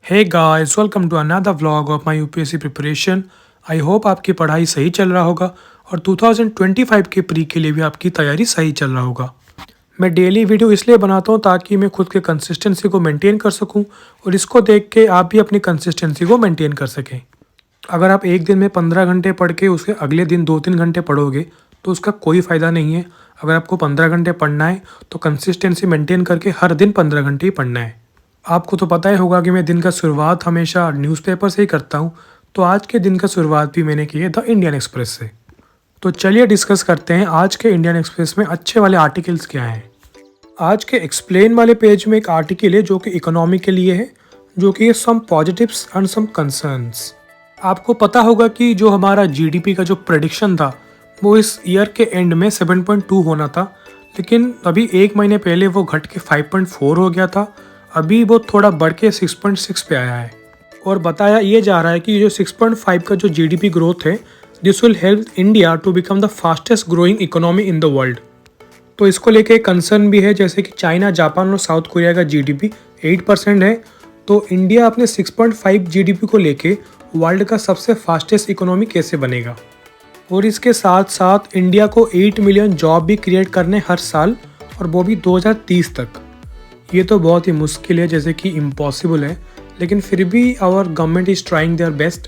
Hey guys, welcome to another vlog of my UPSC preparation. I hope आपकी पढ़ाई सही चल रहा होगा और 2025 के प्री के लिए भी आपकी तैयारी सही चल रहा होगा। मैं डेली वीडियो इसलिए बनाता हूँ ताकि मैं खुद के कंसिस्टेंसी को मेंटेन कर सकूँ और इसको देख के आप भी अपनी कंसिस्टेंसी को मेंटेन कर सकें। अगर आप एक दिन में 15 घंटे पढ़ के उसके अगले दिन 2-3 घंटे पढ़ोगे तो उसका कोई फ़ायदा नहीं है। अगर आपको 15 घंटे पढ़ना है तो कंसिस्टेंसी मेंटेन करके हर दिन 15 घंटे ही पढ़ना है। आपको तो पता ही होगा कि मैं दिन का शुरुआत हमेशा न्यूज़पेपर से ही करता हूँ, तो आज के दिन का शुरुआत भी मैंने की है द इंडियन एक्सप्रेस से। तो चलिए डिस्कस करते हैं आज के इंडियन एक्सप्रेस में अच्छे वाले आर्टिकल्स क्या हैं। आज के एक्सप्लेन वाले पेज में एक आर्टिकल है जो कि इकोनॉमी के लिए है, जो कि सम पॉजिटिव्स एंड सम कंसर्न्स। आपको पता होगा कि जो हमारा जीडीपी का जो प्रेडिक्शन था वो इस ईयर के एंड में 7.2 होना था, लेकिन अभी एक महीने पहले वो घट के 5.4 हो गया था। अभी वो थोड़ा बढ़ के 6.6 पे आया है और बताया ये जा रहा है कि जो 6.5 का जो जीडीपी ग्रोथ है, this will help India to become the fastest growing economy in the world. तो इसको लेके एक कंसर्न भी है, जैसे कि चाइना, जापान और साउथ कोरिया का जीडीपी 8% है, तो इंडिया अपने 6.5 जीडीपी को लेके वर्ल्ड का सबसे फास्टेस्ट इकोनॉमी कैसे बनेगा। और इसके साथ साथ इंडिया को 8 मिलियन जॉब भी क्रिएट करने हर साल, और वो भी 2030 तक। ये तो बहुत ही मुश्किल है, जैसे कि इम्पॉसिबल है, लेकिन फिर भी our government is trying their best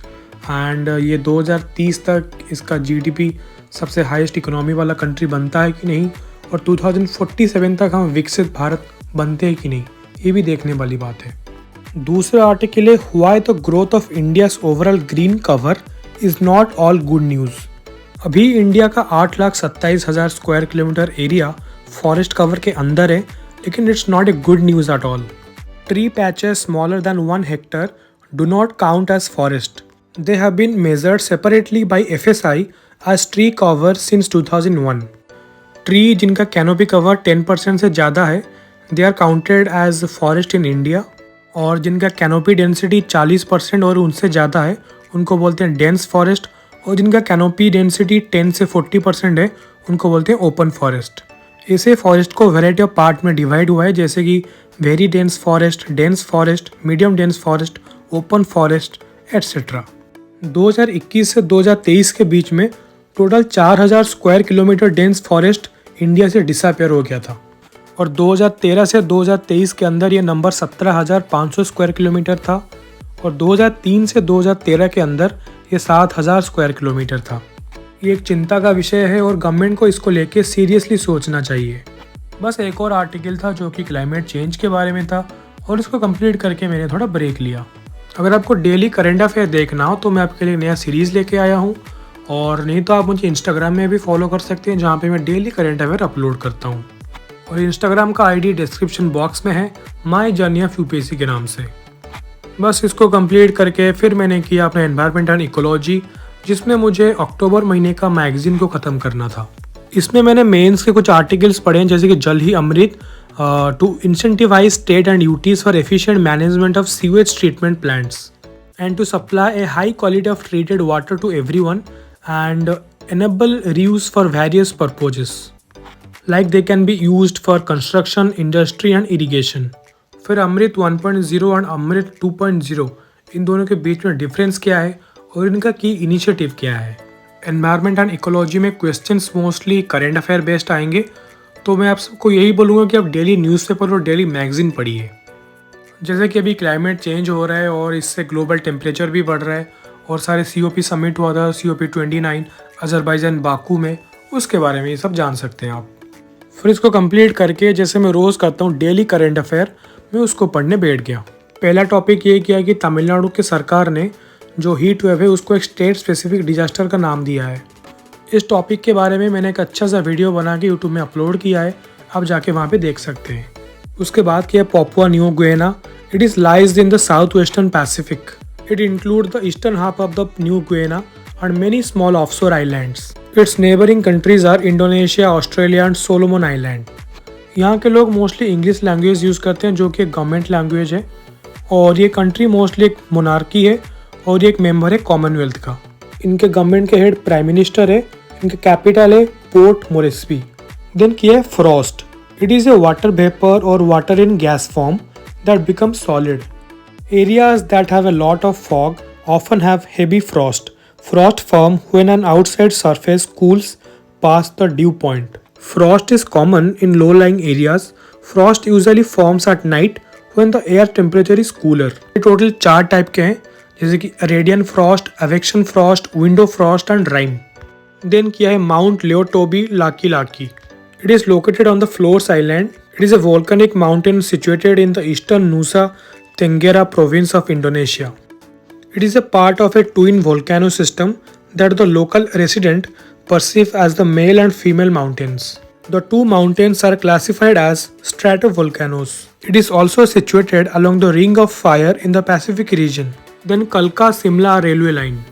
and ये 2030 तक इसका जीडीपी सबसे हाईएस्ट इकोनॉमी वाला कंट्री बनता है कि नहीं, और 2047 तक हम विकसित भारत बनते हैं कि नहीं, ये भी देखने वाली बात है। दूसरा आर्टिकल है why the growth of India's overall green cover is not all good news. अभी इंडिया का 8,27,000 square kilometre area forest cover के अंदर है, लेकिन it's not a good news at all. Tree patches smaller than 1 hectare do not count as forest. They have been measured separately by FSI as tree cover since 2001. Tree जिनका canopy cover 10% से ज़्यादा है, they are counted as forest in India, और जिनका canopy density 40% और उनसे ज़्यादा है उनको बोलते हैं डेंस फॉरेस्ट, और जिनका कैनोपी डेंसिटी 10 से 40% है उनको बोलते हैं ओपन फॉरेस्ट। इसे फॉरेस्ट को वैरायटी ऑफ पार्ट में डिवाइड हुआ है, जैसे कि very dense forest, medium dense forest, open forest etcetera. 2021 से 2023 के बीच में total 4,000 square kilometre dense forest India से डिसअपेयर हो गया था, और 2013 से 2023 के अंदर ये नंबर 17,500 स्क्वायर किलोमीटर था, और 2003 से 2013 के अंदर ये 7,000 स्क्वायर किलोमीटर था। ये एक चिंता का विषय है और गवर्नमेंट को इसको लेके सीरियसली सोचना चाहिए। बस एक और आर्टिकल था जो कि क्लाइमेट चेंज के बारे में था, और इसको कंप्लीट करके मैंने थोड़ा ब्रेक लिया। अगर आपको डेली करंट अफेयर देखना हो तो मैं आपके लिए नया सीरीज़ लेके आया हूँ, और नहीं तो आप मुझे इंस्टाग्राम में भी फॉलो कर सकते हैं, जहाँ पे मैं डेली करंट अफेयर अपलोड करता हूँ। और इंस्टाग्राम का आईडी डिस्क्रिप्शन बॉक्स में है, माई जर्नी ऑफ यूपीएससी के नाम से। बस इसको कंप्लीट करके फिर मैंने किया अपना एनवायरनमेंट एंड इकोलॉजी, जिसमें मुझे अक्टूबर महीने का मैगजीन को ख़त्म करना था। इसमें मैंने मेंस के कुछ आर्टिकल्स पढ़े हैं, जैसे कि Jal Hi Amrit to incentivise state and UTs for efficient management of sewage treatment plants and to supply a high quality of treated water to everyone and enable reuse for various purposes like they can be used for construction, industry and irrigation. फिर Amrit 1.0 and अमृत 2.0, इन दोनों के बीच में difference क्या है और इनका की initiative क्या है। एनवायरनमेंट एंड इकोलॉजी में questions mostly current affair based आएंगे, तो मैं आप सबको यही बोलूँगा कि आप डेली न्यूज़पेपर और डेली मैगजीन पढ़िए। जैसे कि अभी क्लाइमेट चेंज हो रहा है और इससे ग्लोबल टेम्परेचर भी बढ़ रहा है, और सारे COP समिट हुआ था, COP 29 अजरबैजान बाकू में, उसके बारे में ये सब जान सकते हैं आप। फिर इसको कंप्लीट करके जैसे मैं रोज़ करता हूँ डेली करंट अफेयर, मैं उसको पढ़ने बैठ गया। पहला टॉपिक ये किया कि तमिलनाडु की सरकार ने जो हीट वेव है उसको एक स्टेट स्पेसिफिक डिजास्टर का नाम दिया है। इस टॉपिक के बारे में मैंने एक अच्छा सा वीडियो बना के यूट्यूब में अपलोड किया है, आप जाके वहाँ पे देख सकते हैं। उसके बाद किया Papua New Guinea. It is lies in the south western Pacific. It include the eastern half of the New Guinea and many small offshore islands. Its neighbouring countries are Indonesia, Australia and Solomon island. यहाँ के लोग mostly English language use करते हैं, जो कि एक government language है, और ये कंट्री मोस्टली एक मोनार्की है, और ये एक मेंबर है कॉमनवेल्थ का। इनके गवर्नमेंट के हेड प्राइम मिनिस्टर है, इनके कैपिटल है पोर्ट मोरेस्बी। देन किया है frost. It is a water vapour और water in gas form that become solid. Areas that have a lot of fog often have heavy frost. Frost forms when an outside surface cools past the dew point. Frost is common in low-lying areas. Frost usually forms at night when the air temperature is cooler. Total 4 type के हैं, जैसे कि radiation frost, advection frost, window frost and rime. Then किया है mount Lewotobi laki laki. It is located on the Flores Island. It is a volcanic mountain situated in the eastern Nusa Tenggara province of Indonesia. It is a part of a twin volcano system that the local resident perceive as the male and female mountains. The two mountains are classified as stratovolcanoes. It is also situated along the Ring of Fire in the Pacific region. Then Kalka-Simla railway line.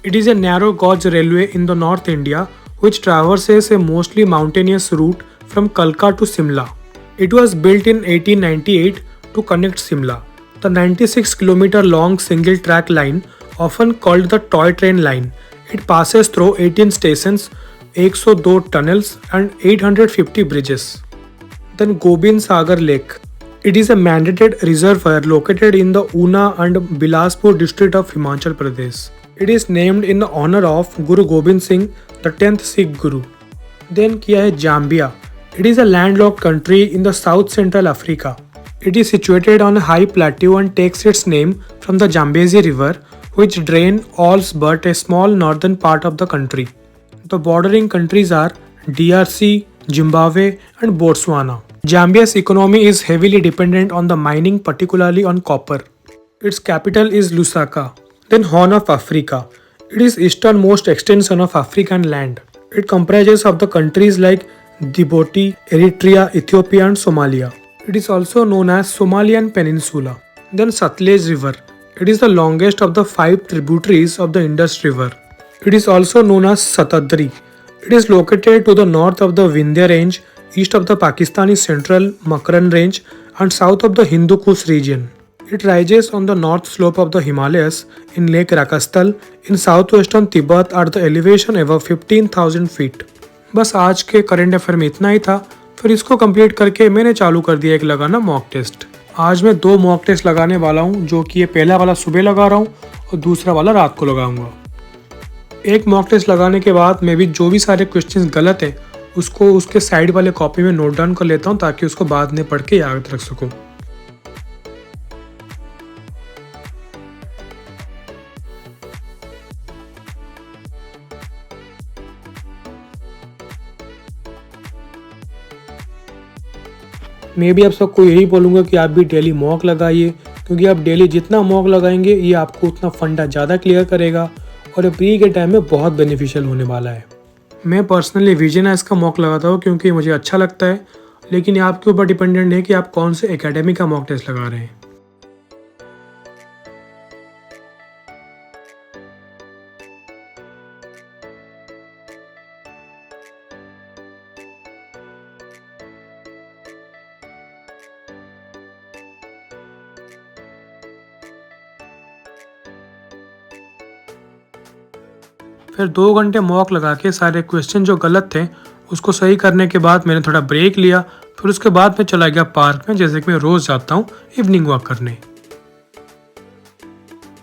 It is a narrow gauge railway in the North India which traverses a mostly mountainous route from Kalka to Simla. It was built in 1898 to connect Simla. The 96-kilometer long single track line, often called the toy train line, it passes through 18 stations, 102 tunnels and 850 bridges. Then Gobind Sagar Lake. It is a mandated reservoir located in the Una and Bilaspur district of Himachal Pradesh. It is named in the honor of Guru Gobind Singh, the 10th Sikh Guru. Then किया है Zambia. It is a landlocked country in the South Central Africa. It is situated on a high plateau and takes its name from the Zambezi River, which drains all but a small northern part of the country. The bordering countries are DRC, Zimbabwe, and Botswana. Zambia's economy is heavily dependent on the mining, particularly on copper. Its capital is Lusaka. Then Horn of Africa. It is easternmost extension of African land. It comprises of the countries like Djibouti, Eritrea, Ethiopia and Somalia. It is also known as Somalian Peninsula. Then Sutlej River. It is the longest of the 5 tributaries of the Indus River. It is also known as Satadri. It is located to the north of the Vindhya Range, east of the Pakistani Central Makran Range and south of the Hindu Kush region. It rises on the north slope of the Himalayas in Lake Rakastal in southwestern Tibet at the elevation above 15,000 feet. बस आज के current affair में इतना ही था. फिर इसको complete करके मैंने चालू कर दिया एक लगाना मॉक टेस्ट. आज मैं 2 मॉक टेस्ट लगाने वाला हूँ, जो कि ये पहला वाला सुबह लगा रहा हूँ और दूसरा वाला रात को लगाऊंगा. एक मॉक टेस्ट लगाने के बाद मैं भी जो भी सारे क्वेश्चंस गलत है उसको उसके साइड वाले कॉपी में नोट डाउन कर लेता हूँ ताकि उसको बाद में पढ़ के याद रख सकूँ. मैं भी आप सबको यही बोलूँगा कि आप भी डेली मॉक लगाइए, क्योंकि आप डेली जितना मॉक लगाएंगे ये आपको उतना फंडा ज़्यादा क्लियर करेगा और प्री के टाइम में बहुत बेनिफिशियल होने वाला है. मैं पर्सनली विजन एस का मॉक लगाता हूँ क्योंकि मुझे अच्छा लगता है, लेकिन ये आपके ऊपर डिपेंडेंट है कि आप कौन से एकेडमी का मॉक टेस्ट लगा रहे हैं. फिर 2 घंटे मॉक लगा के सारे क्वेश्चन जो गलत थे उसको सही करने के बाद मैंने थोड़ा ब्रेक लिया. फिर उसके बाद मैं चला गया पार्क में, जैसे कि मैं रोज़ जाता हूँ इवनिंग वॉक करने.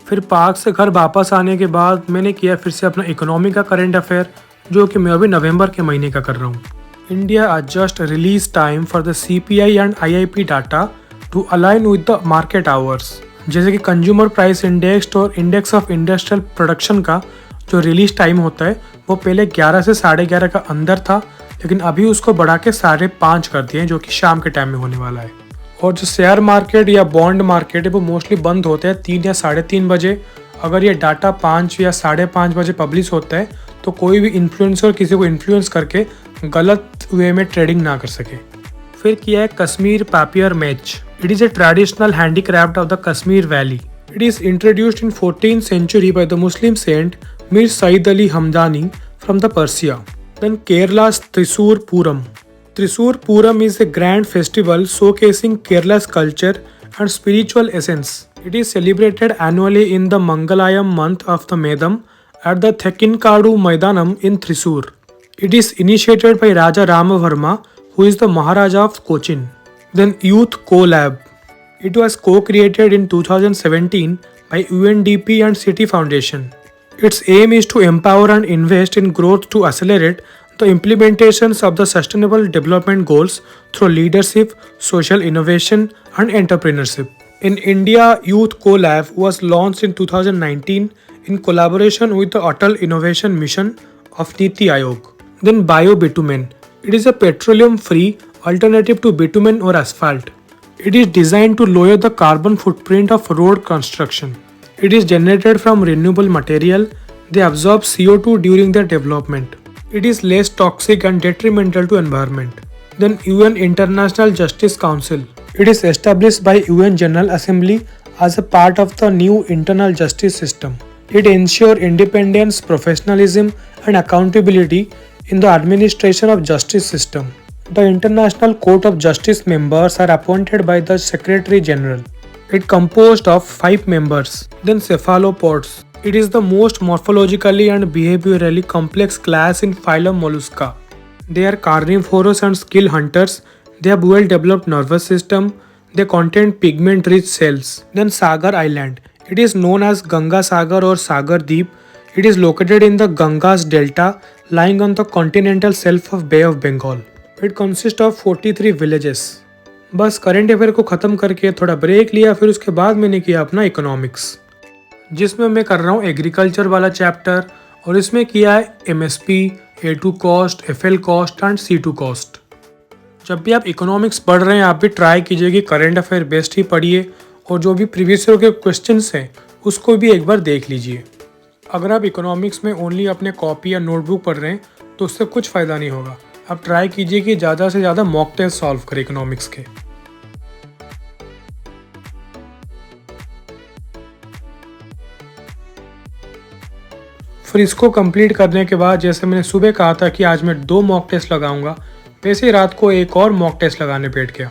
फिर पार्क से घर वापस आने के बाद मैंने किया फिर से अपना इकोनॉमी का करंट अफेयर, जो कि मैं अभी नवंबर के महीने का कर रहा हूँ. India adjust release time for the CPI and IIP data to align with the market hours. जैसे कि कंज्यूमर प्राइस इंडेक्स और इंडेक्स ऑफ इंडस्ट्रियल प्रोडक्शन का जो रिलीज टाइम होता है वो पहले 11 से 11:30 का अंदर था, लेकिन अभी उसको बढ़ा के 5:30 कर दिए, जो कि शाम के टाइम में होने वाला है. और जो शेयर मार्केट या बॉन्ड मार्केट है वो मोस्टली बंद होते हैं 3 या 3:30 बजे. अगर ये डाटा 5 या 5:30 बजे पब्लिश होता है तो कोई भी इन्फ्लुएंसर किसी को इन्फ्लुएंस करके गलत वे में ट्रेडिंग ना कर सके. फिर किया है Kashmir papier mache. It is a traditional handicraft of the Kashmir valley. It is introduced in 14th century by the Muslim saint Mir Said Ali Hamdani from the Persia. Then Kerala's Thrissur Puram. Thrissur Puram is a grand festival showcasing Kerala's culture and spiritual essence. It is celebrated annually in the Mangalayam month of the Medam at the Thekkinkadu Maidanam in Thrissur. It is initiated by Raja Ramavarma, who is the Maharaja of Cochin. Then Youth Collab. It was co-created in 2017 by UNDP and City Foundation. Its aim is to empower and invest in growth to accelerate the implementations of the Sustainable Development Goals through leadership, social innovation, and entrepreneurship. In India, Youth CoLab was launched in 2019 in collaboration with the Atal Innovation Mission of Niti Aayog. Then biobitumen. It is a petroleum-free alternative to bitumen or asphalt. It is designed to lower the carbon footprint of road construction. It is generated from renewable material. They absorb CO2 during their development. It is less toxic and detrimental to environment. Then UN International Justice Council. It is established by UN General Assembly as a part of the new internal justice system. It ensures independence, professionalism, and accountability in the administration of justice system. The International Court of Justice members are appointed by the Secretary General. It composed of 5 members. Then cephalopods. It is the most morphologically and behaviorally complex class in phylum Mollusca. They are carnivorous and skill hunters. They have well-developed nervous system. They contain pigment-rich cells. Then Sagar Island. It is known as Ganga Sagar or Sagar Deep. It is located in the Ganges Delta, lying on the continental shelf of Bay of Bengal. It consists of 43 villages. बस current affair को ख़त्म करके थोड़ा break लिया, फिर उसके बाद मैंने किया अपना इकोनॉमिक्स, जिसमें मैं कर रहा हूँ एग्रीकल्चर वाला चैप्टर, और इसमें किया है MSP, A2 cost, FL cost and C2 cost. जब भी आप इकोनॉमिक्स पढ़ रहे हैं आप भी ट्राई कीजिए कि करंट अफेयर बेस्ट ही पढ़िए, और जो भी प्रीवियस ईयर के क्वेश्चंस हैं उसको भी एक बार देख लीजिए। अगर आप इकोनॉमिक्स में ओनली अपने कॉपी या नोटबुक पढ़ रहे हैं तो उससे कुछ फ़ायदा नहीं होगा। आप ट्राई कीजिए कि ज़्यादा से ज़्यादा मॉक टेस्ट सॉल्व करें इकोनॉमिक्स के। फिर इसको कंप्लीट करने के बाद, जैसे मैंने सुबह कहा था कि आज मैं 2 मॉक टेस्ट लगाऊंगा, वैसे ही रात को एक और मॉक टेस्ट लगाने बैठ गया।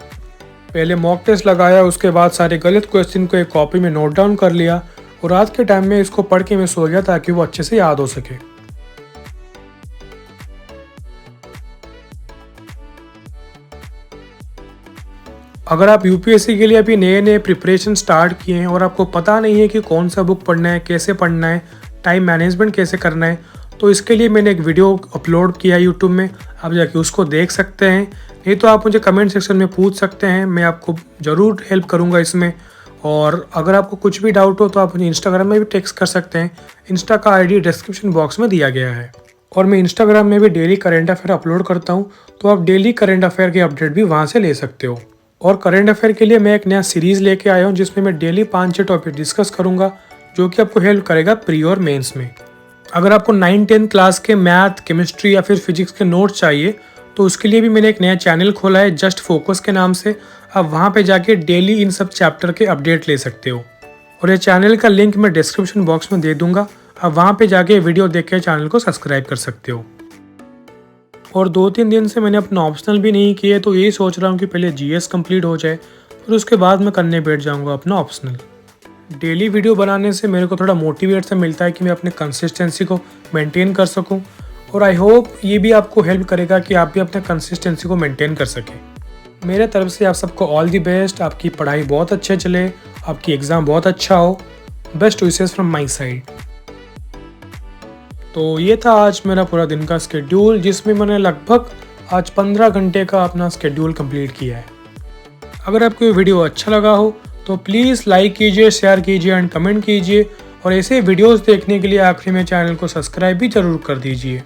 पहले मॉक टेस्ट लगाया, उसके बाद सारे गलत क्वेश्चन को एक कॉपी में नोट डाउन कर लिया, और रात के टाइम में इसको पढ़ के मैं सो गया ताकि वो अच्छे से याद हो सके। अगर आप यूपीएससी के लिए अभी नए प्रिपरेशन स्टार्ट किए हैं और आपको पता नहीं है कि कौन सा बुक पढ़ना है, कैसे पढ़ना है, टाइम मैनेजमेंट कैसे करना है, तो इसके लिए मैंने एक वीडियो अपलोड किया है यूट्यूब में, आप जाके उसको देख सकते हैं। नहीं तो आप मुझे कमेंट सेक्शन में पूछ सकते हैं, मैं आपको ज़रूर हेल्प करूँगा इसमें। और अगर आपको कुछ भी डाउट हो तो आप मुझे इंस्टाग्राम में भी टेक्स्ट कर सकते हैं। इंस्टा का आईडी डिस्क्रिप्शन बॉक्स में दिया गया है, और मैं इंस्टाग्राम में भी डेली करंट अफेयर अपलोड करता हूँ, तो आप डेली करंट अफेयर के अपडेट भी वहाँ से ले सकते हो। और करंट अफेयर के लिए मैं एक नया सीरीज़ लेके आया हूँ जिसमें मैं डेली 5-6 टॉपिक डिस्कस करूँगा, जो कि आपको हेल्प करेगा प्री और मेंस में। अगर आपको 9-10 क्लास के मैथ, केमिस्ट्री या फिर फिजिक्स के नोट्स चाहिए तो उसके लिए भी मैंने एक नया चैनल खोला है जस्ट फोकस के नाम से। आप वहाँ पे जाके डेली इन सब चैप्टर के अपडेट ले सकते हो, और ये चैनल का लिंक मैं डिस्क्रिप्शन बॉक्स में दे दूँगा। आप वहाँ पे जाके वीडियो देख के चैनल को सब्सक्राइब कर सकते हो। और 2-3 दिन से मैंने अपना ऑप्शनल भी नहीं किए, तो यही सोच रहा हूँ कि पहले GS कंप्लीट हो जाए, फिर उसके बाद मैं करने बैठ जाऊँगा अपना ऑप्शनल। डेली वीडियो बनाने से मेरे को थोड़ा मोटिवेट से मिलता है कि मैं अपने कंसिस्टेंसी को मेंटेन कर सकूं, और आई होप ये भी आपको हेल्प करेगा कि आप भी अपने कंसिस्टेंसी को मेंटेन कर सकें। मेरे तरफ से आप सबको ऑल दी बेस्ट। आपकी पढ़ाई बहुत अच्छे चले, आपकी एग्ज़ाम बहुत अच्छा हो। Best wishes from my side. तो ये था आज मेरा पूरा दिन का स्केड्यूल, जिसमें मैंने लगभग आज 15 घंटे का अपना स्केड्यूल कंप्लीट किया है। अगर आपको ये वीडियो अच्छा लगा हो तो प्लीज़ लाइक कीजिए, शेयर कीजिए एंड कमेंट कीजिए, और ऐसे वीडियोस देखने के लिए आखिरी में चैनल को सब्सक्राइब भी ज़रूर कर दीजिए।